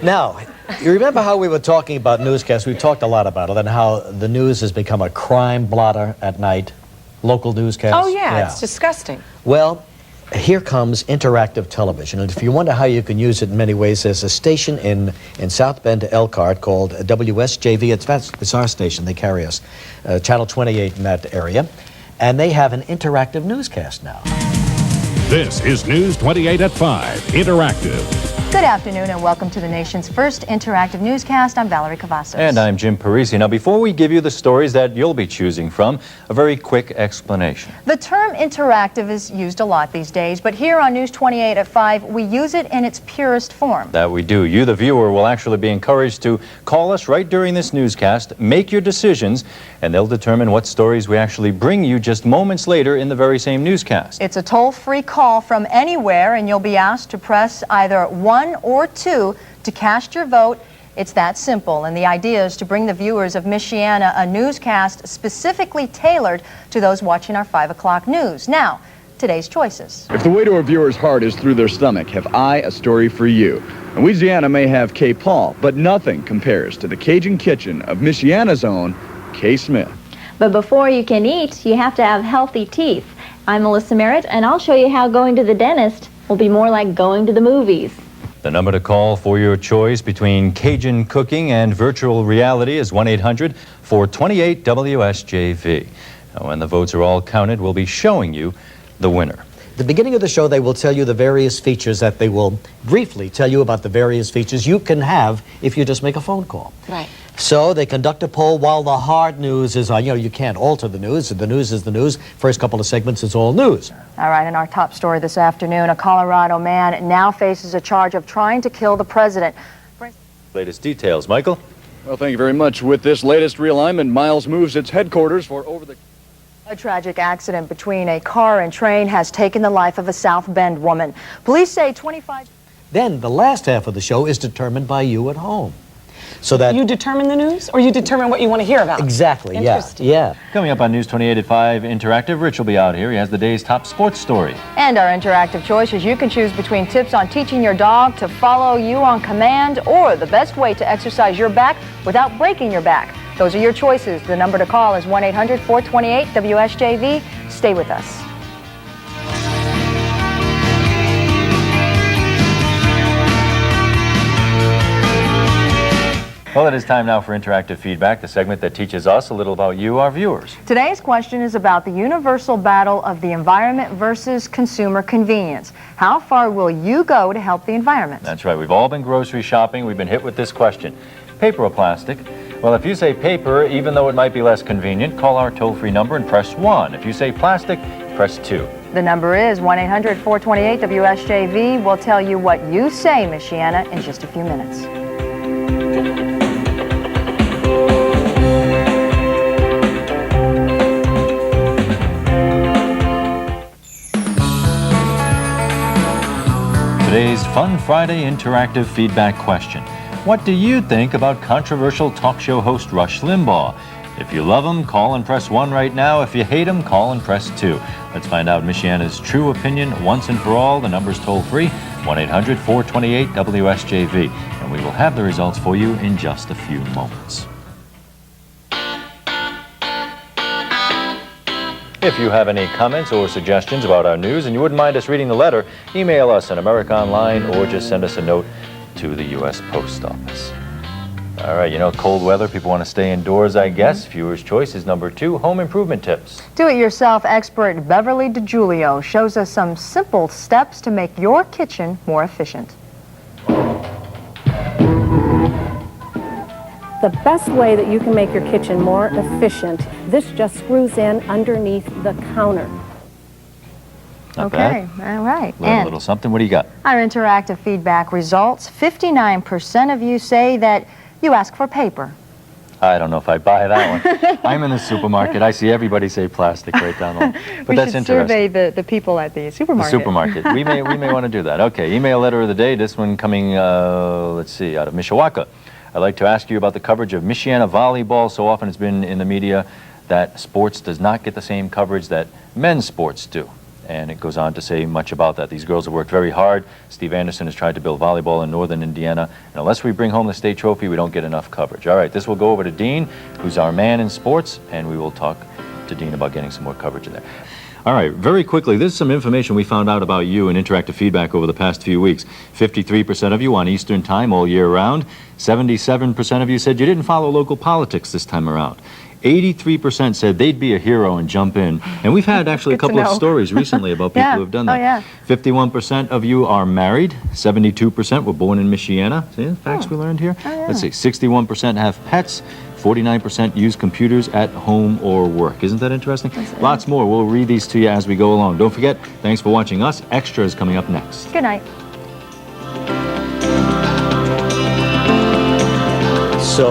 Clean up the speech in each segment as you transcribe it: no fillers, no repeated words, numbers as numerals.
Now, you remember how we were talking about newscasts? We've talked a lot about it and how the news has become a crime blotter at night. Local newscasts. Oh, yeah, it's disgusting. Well, here comes interactive television. And if you wonder how you can use it in many ways, there's a station in South Bend, Elkhart called WSJV. It's our station. They carry us. Channel 28 in that area. And they have an interactive newscast now. This is News 28 at 5, Interactive. Good afternoon and welcome to the nation's first interactive newscast. I'm Valerie Cavazos. And I'm Jim Parisi. Now, before we give you the stories that you'll be choosing from, a very quick explanation. The term interactive is used a lot these days, but here on News 28 at 5, we use it in its purest form. That we do. You, the viewer, will actually be encouraged to call us right during this newscast, make your decisions, and they'll determine what stories we actually bring you just moments later in the very same newscast. It's a toll-free call from anywhere, and you'll be asked to press either 1 or 2 to cast your vote. It's that simple, and the idea is to bring the viewers of Michiana a newscast specifically tailored to those watching our 5 o'clock news. Now, today's choices. If the way to a viewer's heart is through their stomach, have I a story for you. Louisiana may have Kay Paul, but nothing compares to the Cajun kitchen of Michiana's own Kay Smith. But before you can eat, you have to have healthy teeth. I'm Melissa Merritt, and I'll show you how going to the dentist will be more like going to the movies. The number to call for your choice between Cajun cooking and virtual reality is 1-800-428-WSJV. When the votes are all counted, we'll be showing you the winner. At the beginning of the show, they will tell you the various features that they will briefly tell you about the various features you can have if you just make a phone call. Right. So they conduct a poll while the hard news is on. You know, you can't alter the news. The news is the news. First couple of segments is all news. All right, in our top story this afternoon, a Colorado man now faces a charge of trying to kill the president. Latest details, Michael. Well, thank you very much. With this latest realignment, Miles moves its headquarters for over the... A tragic accident between a car and train has taken the life of a South Bend woman. Police say 25... Then the last half of the show is determined by you at home. So that... You determine the news, or you determine what you want to hear about? Exactly, Interesting. yeah. Coming up on News 28 at 5 Interactive, Rich will be out here. He has the day's top sports story. And our interactive choices, you can choose between tips on teaching your dog to follow you on command or the best way to exercise your back without breaking your back. Those are your choices. The number to call is 1-800-428-WSJV. Stay with us. Well, it is time now for Interactive Feedback, the segment that teaches us a little about you, our viewers. Today's question is about the universal battle of the environment versus consumer convenience. How far will you go to help the environment? That's right. We've all been grocery shopping. We've been hit with this question. Paper or plastic? Well, if you say paper, even though it might be less convenient, call our toll-free number and press 1. If you say plastic, press 2. The number is 1-800-428-WSJV. We'll tell you what you say, Michiana, in just a few minutes. Today's Fun Friday Interactive Feedback question. What do you think about controversial talk show host Rush Limbaugh? If you love him, call and press 1 right now. If you hate him, call and press 2. Let's find out Michiana's true opinion once and for all. The number's toll-free, 1-800-428-WSJV. And we will have the results for you in just a few moments. If you have any comments or suggestions about our news and you wouldn't mind us reading the letter, email us at America Online or just send us a note to the U.S. Post Office. All right, you know, cold weather, people want to stay indoors, I guess. Viewer's choice is number 2, home improvement tips. Do-it-yourself expert Beverly DiGiulio shows us some simple steps to make your kitchen more efficient. The best way that you can make your kitchen more efficient, this just screws in underneath the counter. Not Okay, bad. all right. Learn a little something. What do you got? Our interactive feedback results, 59% of you say that you ask for paper. I don't know if I buy that one. I'm in the supermarket. I see everybody say plastic right down the line. But that's interesting. Survey the people at the supermarket. The supermarket. We may want to do that. Okay, email letter of the day. This one coming, let's see, out of Mishawaka. I'd like to ask you about the coverage of Michiana volleyball. So often it's been in the media that sports does not get the same coverage that men's sports do. And it goes on to say much about that. These girls have worked very hard. Steve Anderson has tried to build volleyball in northern Indiana. And unless we bring home the state trophy, we don't get enough coverage. All right, this will go over to Dean, who's our man in sports, and we will talk to Dean about getting some more coverage in there. All right, very quickly, this is some information we found out about you in interactive feedback over the past few weeks. 53% of you on Eastern Time all year round. 77% of you said you didn't follow local politics this time around. 83% said they'd be a hero and jump in. And we've had actually a couple of stories recently about people who have done that. Oh, yeah. 51% of you are married. 72% were born in Michiana. See the facts we learned here? Oh, yeah. Let's see, 61% have pets. 49% use computers at home or work. Isn't that interesting? Lots more. We'll read these to you as we go along. Don't forget, thanks for watching us. Extra is coming up next. Good night. So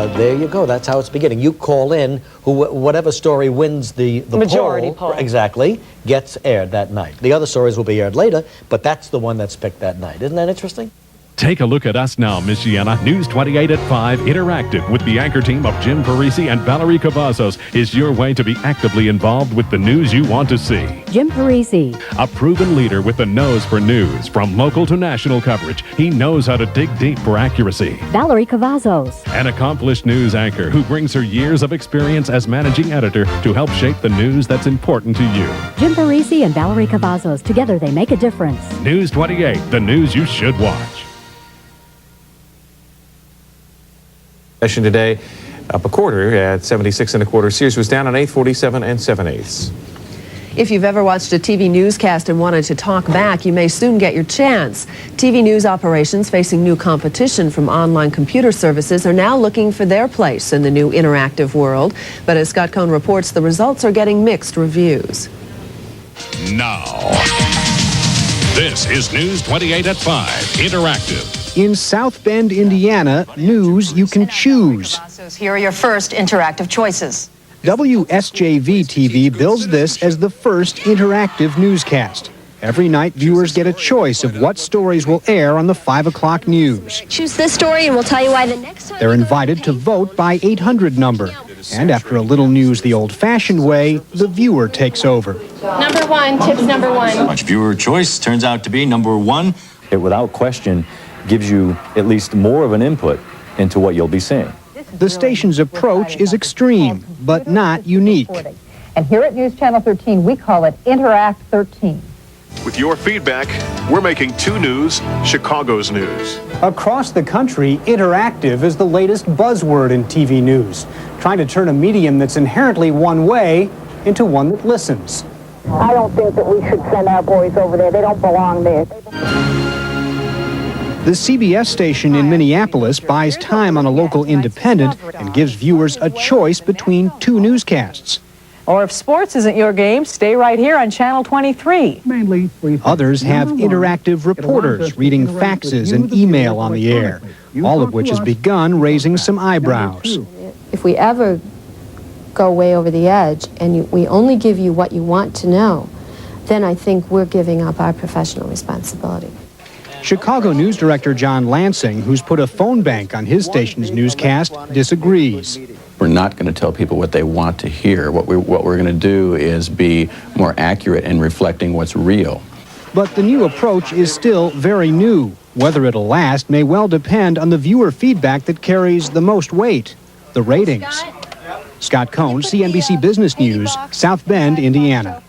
there you go. That's how it's beginning. You call in, whatever story wins the Majority poll. exactly, gets aired that night. The other stories will be aired later, but that's the one that's picked that night. Isn't that interesting? Take a look at us now, Michiana. News 28 at 5 Interactive with the anchor team of Jim Parisi and Valerie Cavazos is your way to be actively involved with the news you want to see. Jim Parisi. A proven leader with the nose for news, from local to national coverage. He knows how to dig deep for accuracy. Valerie Cavazos. An accomplished news anchor who brings her years of experience as managing editor to help shape the news that's important to you. Jim Parisi and Valerie Cavazos. Together they make a difference. News 28, the news you should watch. Session today up a quarter at 76 1/4. Sears was down on 847 7/8. If you've ever watched a TV newscast and wanted to talk back, you may soon get your chance. TV news operations facing new competition from online computer services are now looking for their place in the new interactive world. But as Scott Cohn reports, the results are getting mixed reviews. Now, this is News 28 at 5 Interactive. In South Bend, Indiana, news you can choose. Here are your first interactive choices. WSJV-TV bills this as the first interactive newscast. Every night, viewers get a choice of what stories will air on the 5 o'clock news. Choose this story and we'll tell you why the next time. They're invited to vote by 800 number. And after a little news the old-fashioned way, the viewer takes over. Number one, tips number one. Much viewer choice turns out to be number one. It, without question, gives you at least more of an input into what you'll be seeing. The station's approach is extreme, but not unique. And here at News Channel 13, we call it Interact 13. With your feedback, we're making 2 News Chicago's news. Across the country, interactive is the latest buzzword in TV news, trying to turn a medium that's inherently one way into one that listens. I don't think that we should send our boys over there. They don't belong there. The CBS station in Minneapolis buys time on a local independent and gives viewers a choice between 2 newscasts. Or if sports isn't your game, stay right here on Channel 23. Others have interactive reporters reading faxes and email on the air, all of which has begun raising some eyebrows. If we ever go way over the edge and we only give you what you want to know, then I think we're giving up our professional responsibility. Chicago News Director John Lansing, who's put a phone bank on his station's newscast, disagrees. We're not going to tell people what they want to hear. What we're going to do is be more accurate in reflecting what's real. But the new approach is still very new. Whether it'll last may well depend on the viewer feedback that carries the most weight, the ratings. Scott Cohn, CNBC Business News, South Bend, Indiana.